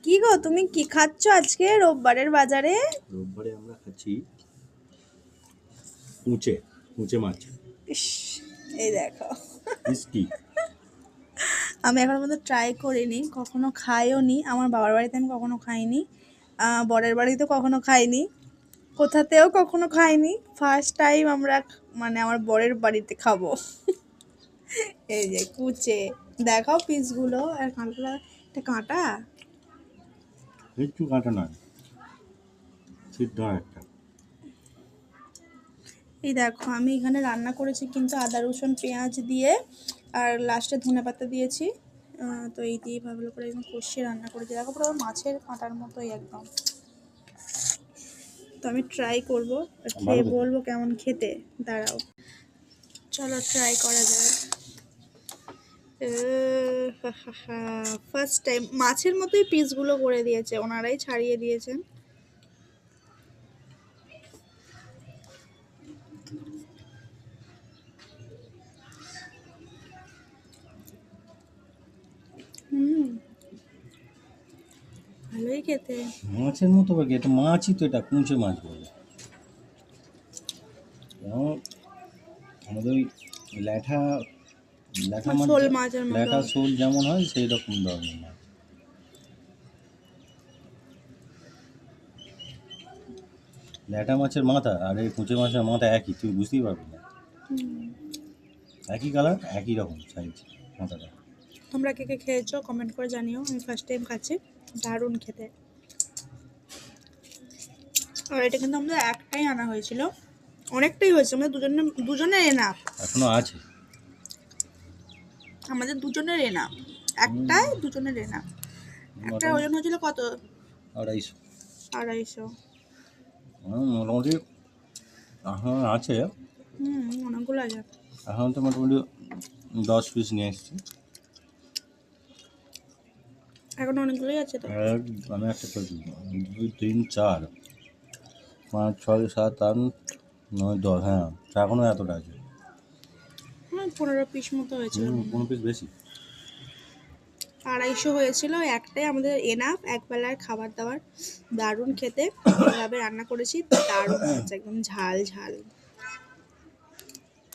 কি গো, তুমি কি খাচ্ছ আজকে রোববারের বাজারে? রোববারে আমরা খাচ্ছি উঁচে উঁচে মাছ। ইস, এই দেখো, কি আমি এখন পর্যন্ত ট্রাই করিনি, কখনো খাইও নি। আমার বাবার বাড়িতে আমি কখনো খাইনি, বরের বাড়িতে কখনো খাইনি, কোথাতেও কখনো খাইনি। ফার্স্ট টাইম আমরা মানে আমার বরের বাড়িতে খাবো। এই যে কুচে, দেখাও পিসগুলো। আর কাঁটা, এটা কাঁটা। একটু কাটা নয়, সিদ্ধ একটা। এই দেখো, আমি এখানে রান্না করেছি কিন্তু আদা রসুন পেঁয়াজ দিয়ে, আর লাস্টে ধনেপাতা দিয়েছি। তো এই দিয়ে ভালো করে একদম কষিয়ে রান্না করেছি। দেখো পুরো মাছের কাঁটার মতোই একদম। তো আমি ট্রাই করব, আর খেয়ে বলবো কেমন খেতে। দাঁড়াও, চলো ট্রাই করা যায়। ফার্স্ট টাইম মাছের মতোই পিসগুলো করে দিয়েছে, ওনারাই ছাড়িয়ে দিয়েছেন। ভালোই খেতে। মাছের মতো বাকি, এটা মাছই তো, এটা কুঁচে মাছ বলে। আমাদের ওই ল্যাঠা ল্যাঠা মাছ, শোল মাছের মতো। ল্যাঠা শোল যেমন হয় সেই রকম ধরনের মাছ। ল্যাঠা মাছের মাথা আর এই কুঁচে মাছের মাথা একই, তুই বুঝতেই পারবি না। একই কালার, একই রকম সাইজ মাথাটা। তোমরা কে কে খেয়েছো কমেন্ট করে জানিও। আমি ফার্স্ট টাইম খাচ্ছি, দারুণ খেতে। আর এটা কিন্তু আমাদের একটাই আনা হয়েছিল, অনেকটাই হয়েছে, আমাদের দুজনের এনাফ। এখনো আছে আমাদের দুজনের এনাফ, একটাই দুজনের এনাফ। একটা ওজন হয়েছিল কত? 250। 250। মোটামুটি এখন আছে। অনেকগুলো আছে। এখন তো মোটামুটি 10 পিস নিয়ে এসেছি। এখন অনেকগুলোই আছে তো। আমি একটা করে 2 3 4 5 6 7 8 9 10, হ্যাঁ এখনো এতটা আছে। 15 পিস মতো হয়েছিল। 15 পিস বেশি। 250 হয়েছিল, একটাই আমাদের এনাফ, একবেলার খাবার দাবার। দারুণ খেতে, এভাবে রান্না করেছি, দারুণ হয়েছে, একদম ঝাল ঝাল।